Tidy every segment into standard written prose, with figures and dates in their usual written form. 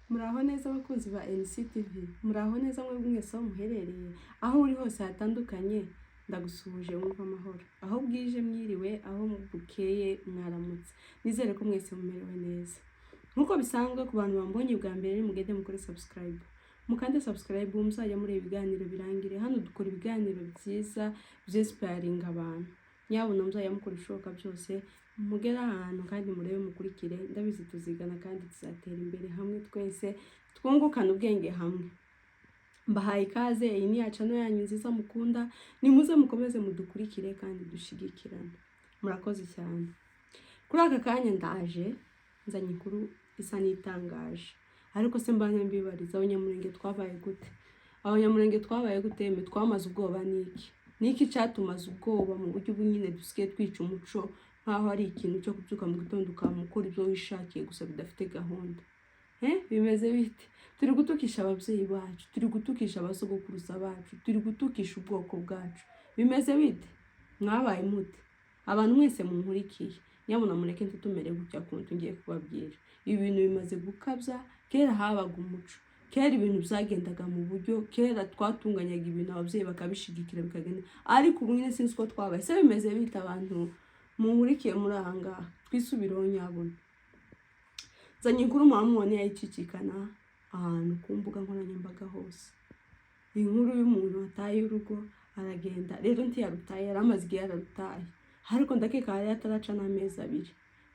Muraho neza abakunzi ba NCTV, muraho neza mwebwe mwese aho muherereye, aho uri hose hatandukanye, ndagusuhuje wumva amahoro, aho bwije mwiriwe, aho bukeye mwaramutse, nizere ko mwese mumerewe neza. Nkuko bisanzwe ku bantu bambonye bwa mbere mugende mukore subscribe, mukande subscribe muzajya muri ibiganiro birangire. Hano dukora ibiganiro byiza by'inspiring abantu, nyabona muzajya mukora ishoboka byose mugera ahantu kandi murebe mukurikire, ndabizi tuzigana kandi tuzatera imbere hamwe twese twungukana ubwenge hamwe. Mbahaye ikaze, iyi ni yacano yanyu nziza mukunda, nimuze mukomeze mudukurikire kandi dushigikirane, murakoze cyane. Kuri aka kanya ndaje nzanye inkuru isa n'itangaje, ariko se mbanye mbibariza abanyamurenge twabaye gute? Abanyamurenge twabaye gute? Twamaze ubwoba niki cyatumaze ubwoba mu buryo bunyine dusigaye twica umuco nkaho ari ikintu cyo kubyuka mu gitondo ukamukora ibyo wishakiye gusa bidafite gahunda. Bimeze bite? Turi gutukisha ababyeyi bacu, turi gutukisha abasogokuruza bacu, turi gutukisha ubwoko bwacu. Bimeze bite? Mwabaye mute? Abantu mwese munkurikiye, nyabona mureke ntitumere gutya kuntu ngiye kubabwira. Ibi bintu bimaze gukabya. Kera habaga umuco, kera ibintu byagendaga mu buryo, kera twatunganyaga ibintu ababyeyi bakabishigikira bikagenda, ariko ubu nyine sinzi ko twabaye. Se bimeze bite abantu munkurikiye muri aha ngaha? Twisubireho nyabona. Zanye inkuru mwamubone yayicicikana ahantu ku mbuga nkoranyambaga hose. Inkuru y'umuntu wataye urugo aragenda, rero ntiyarutaye, yaramaze igihe yararutaye, ariko ndakeka yari ataraca n'amezi 2.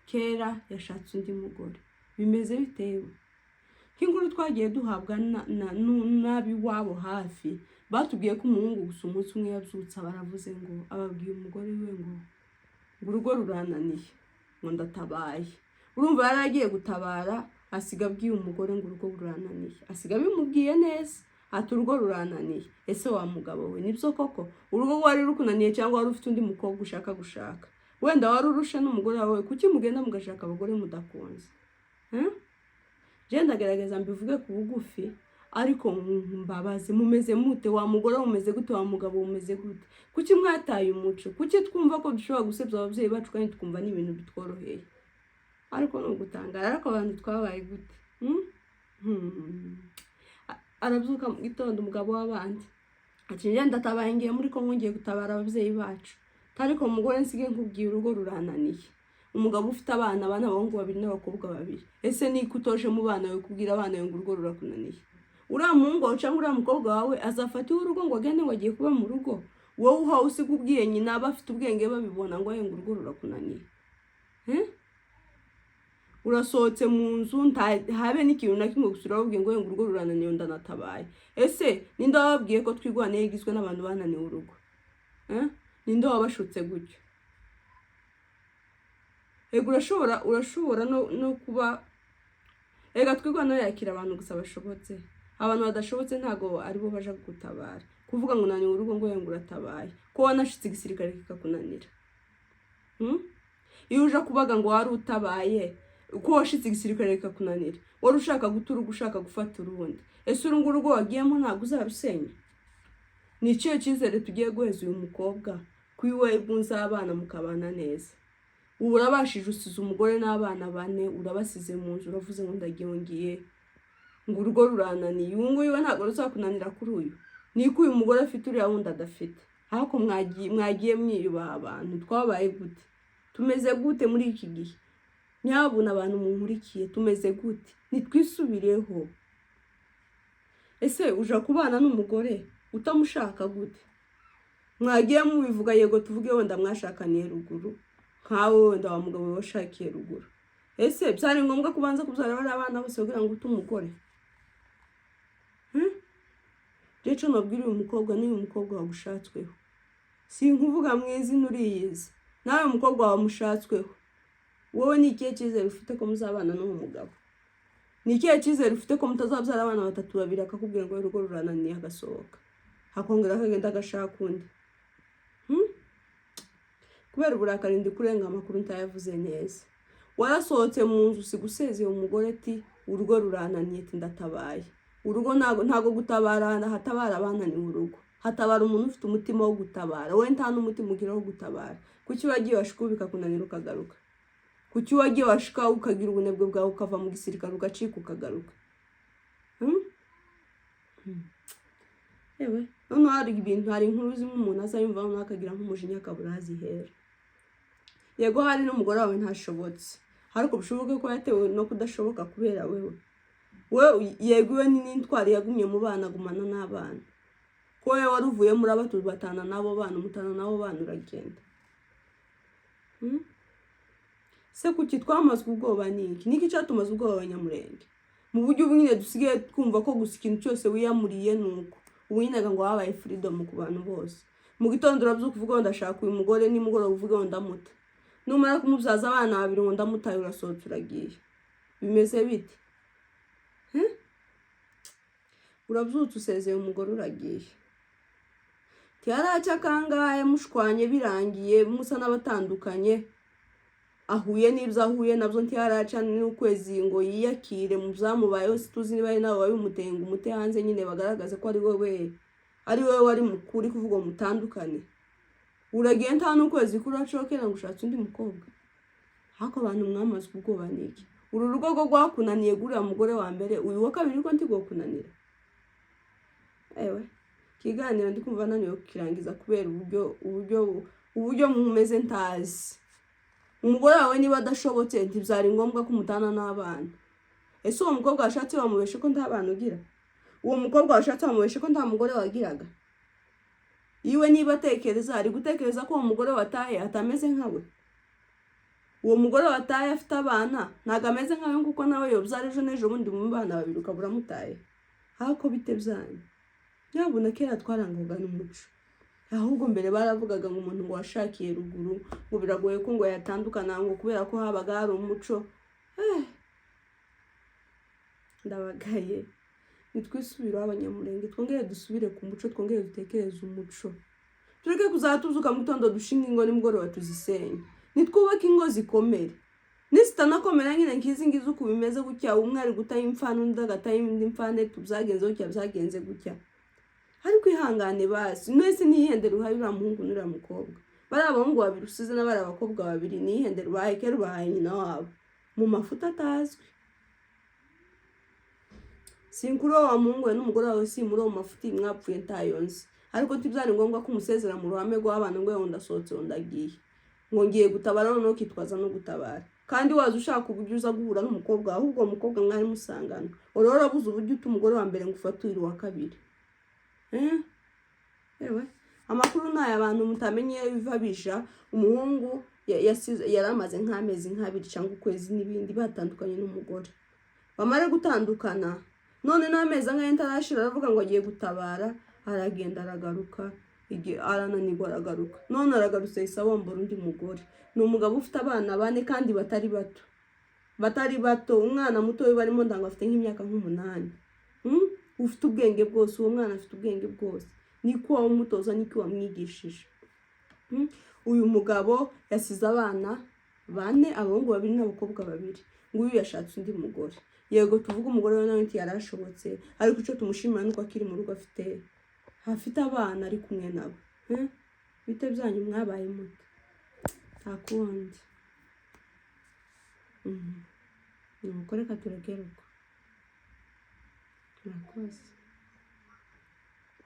Kera yashatse undi mugore. Bimeze bitewe nk'inkuru twagiye duhabwa n'abiwabo hafi, batubwiye ko umuhungu gusa umunsi umwe yabyutse baravuze ngo ababwiye umugore we ngo urugo rurananiye, ngo ndatabaye. Urumva yaragiye gutabara, asiga abwiye umugore ngo urugo rurananiye, asiga bimubwiye neza ati urugo rurananiye. Ese wa mugabo we, nibyo koko urugo wari rukunaniye cyangwa wari ufite undi mukobwa ushaka gushaka? Wenda wari urusha n'umugore wawe, kuki mugenda mugashaka abagore mudakunze? Je ndagerageza mbivuge ku bugufi, ariko mbabaze mumeze mute? Wa mugore umeze gute? Wa mugabo umeze gute? Kuki mwataye umuco? Kuki twumva ko dushobora gusebya ababyeyi bacu kandi twumva n'ibintu bitworoheye? Ariko no gutangara, ariko abantu twabaye gute? Arabyuka mu gitondo umugabo w'abandi ati njye ndatabaye ngiye muri Kongo ngiye gutabara ababyeyi bacu. Ariko umugore nsige nkubwiye urugo rurananiye. Umugabo ufite abana b'abahungu 2 n'abakobwa 2, ese ni kutoje mu bana we kubwira abana ngo urugo rurakunaniye? Uriya muhungu wawe cyangwa uriya mukobwa wawe azafata urugo ngo agende ngo agiye kuba mu rugo? Wowe uha usigubwiye nyina bafite ubwenge babibona ngo ngo urugo rurakunaniye? Urasohotse mu nzu habe n'ikintu na kimwe gusura babwiye ngo urugo rurananiye ndanatabaye. Ese ninde wababwiye ko twigwane yigizwe n'abantu bananiwe urugo? Ninde wabashutse gutyo? Ego urashobora no kuba twigwana yakira abantu gusa bashobotse. Abantu badashobotse ntago aribo baje gutabara. Kuvuga ngo nani urugo ngo uratabaye, ko wanashitse igisirikare kikakunanira. Iyo uje kubaga ngo wari utabaye, uko washitse igisirikare kikakunanira, wari ushaka guturuga, ushaka gufata urundi. Ese urugo wagiyemo ntago uzabisenya? Ni ikihe cyizere tugiye guheza uyu mukobwa kwiwe bunzabana mukabana neza? Ubu urabashije usize umugore n'abana 4, urabasize mu nzu, uravuze ngo ndagiye ngo urugo rurananiye. Ubu nguyu ntago ruzakunanira kuri uyu? Niko uyu mugore afite uriya wundi adafite? Ahako mwagiye mwiyubaha abantu. Twabaye gute? Tumeze gute muri iki gihe? Nyabuna abantu munkurikiye, tumeze gute? Nitwisubireho. Ese uja kubana n'umugore utamushaka gute? Mwagiye mubivuga yego tuvuge wenda mwashakaniye ruguru, nkawe wenda wa mugabo washakiye ruguru. Ese byari ngombwa kubanza kubyara bari abana bose kugira ngo utumugore? Jecho nabwira uyu mukobwa ni umukobwa wagushatsweho. Si nkuvuga mwizi nuriyizi. Nawe umukobwa wamushatsweho. Wowe ni ikihe cyizere ufite ko muzabana n'uwo mugabo? Ni ikihe cyizere ufite ko mutazabyara abana 3 2 akakubwira ngo urugo rurananiye agasohoka, hakongera akagenda agashaka undi? Kubera uburakari ndi kurenga amakuru ntayavuze neza. Warasohotse mu nzu sigusezeye umugore ati urugo rurananiye ati ndatabaye. Urugo ntago gutabara, hatabara abana ni urugo. Hatabara umuntu ufite umutima wo gutabara. We nta n'umutima ugira wo gutabara. Kuki wagiye washikubika kunanira ukagaruka? Kuki wagiye washika ukagira ubunebwe bwawe ukava mu gisirikare ugacika ukagaruka? yewe noneho hari ibintu, hari inkuru zimwe umuntu aza yumva noneho akagira nk'umujinya akabura aho azihera. Yego hari n'umugore wawe ntashobotse, ariko bishoboke ko yatewe no kudashoboka kubera wewe yego iwe n'intwari yagumye mu bana, agumana n'abana, ko wowe wari uvuye muri abatu batana n'abo bana, umutana n'abo bana uragenda. Se kuki twamazwe ubwoba niki? Niki cyatumaze ubwoba Abanyamurenge? Mu buryo ubu nyine dusigaye twumva ko gusa ikintu cyose wiyamuriye nuko ubu nyine ngo wabaye freedom ku bantu bose. Mu gitondo urabyuka uvuga ngo ndashaka uyu mugore, nimugoroba uvuga ngo ndamuta, numara kumubyaza abana babiri ngo ndamutaye, urasohotse uragiye. Bimeze bite? Urabyutse usezeye umugore uragiye. Tiyaraca kangahe mushwanye birangiye musa n'abatandukanye, ahuye n'ibyo ahuye nabyo ntiyaraca n'ukwezi ngo yiyakire mu byamubayeho. Situzi niba ari nawe wabimuteye ngo umute hanze nyine bagaragaze ko ari wowe wari mukuri kuvuga ngo mutandukane. Uragiye nta n'ukwezi kuracokera ngo ushatse undi mukobwa. Hako abantu mwamaze ubwoba niki? Uru rugo rwo rwakunaniye guriya mugore wa mbere, uyu wa kabiri ko nti kunanira. Ewe kiganiro ndi kumva naniwe kukirangiza kubera uburyo mumeze ntazi. Umugore wawe niba adashobotse ntibyari ngombwa ko umutana n'abana. Ese uwo mukobwa washatse wamubeshe ko nta bana ugira? Uwo mukobwa washatse wamubeshe ko nta mugore wagiraga? Iwe niba atekereza, ari gutekereza ko uwo mugore wataye atameze nkawe. Uwo mugore wataye afite abana ntago ameze nkawe, kuko nawe yobyara ejo n'ejo bundi mu bana babiri ukabura mutaye. Hako bite byanyu? Nyabuna kera twarangaga n'umuco, ahubwo mbere baravugaga ngo umuntu ngo washakiye ruguru ngo biragoye ko ngo yatandukana ngo kubera ko habaga hari umuco. Ndabagaye nitwisubiraho Abanyamurenge, twongere dusubire ku muco, twongere dutekereze umuco, tureke kuzatuzuka mu gitondo dushinga ingo nimugoroba tuzisenye. Nitwubake ingo zikomere, nisitanakomera nyine nkizi ngize uko bimeze gutya, umwe ari gutaye imfana undi agataye indi mfane, tubyagenze gutya byagenze gutya. Ariko ihangane basi, mwese niyihendera uhaye uriya muhungu n'uriya mukobwa, bari abahungu babiri usize n'abari abakobwa babiri, niyihendera ubahaye kera ubahaye nyina wabo mu mafuta atazwi. Sinkuri wa muhungu we n'umugore wawe simuri mu mafuti mwapfuye ntayonze, ariko ntibyari ngombwa ko umusezera mu ruhame rw'abana ngo ngo ndasohotse ndagiye ngo ngiye gutabara, noneho kitwaza no gutabara. Kandi waza ushaka uburyo uza guhura n'umukobwa, ahubwo uwo mukobwa mwari musangana, urora buze uburyo uta umugore wa mbere ngo ufatire uwa kabiri. Ewe amakuru ntayo abantu mutamenye bivabisha. Umuhungu yaramaze nk'amezi nk'abiri cyangwa ukwezi n'ibindi batandukanye n'umugore, bamare gutandukana none n'amezi angahe ntarashira aravuga ngo agiye gutabara, aragenda aragaruka, arananirwa aragaruka, none aragarutse isabombora undi mugore. Ni umugabo ufite abana 4 kandi batari bato, umwana muto we barimo ndango afite nk'imyaka nk'umunani. Ufite ubwenge bwose, uwo mwana afite ubwenge bwose, niko wamutoza niko wamwigishije. Uyu mugabo yasize abana 4, abahungu 2 n'abakobwa 2, nguyu yashatse undi mugore. Yego tuvuga umugore we nawe yarashobotse, ariko icyo tumushimira nuko akiri mu rugo afite abana ari kumwe nabo. Bite byanyu mwabaye muto takundi. Nuko reka turegeruka. Murakoze.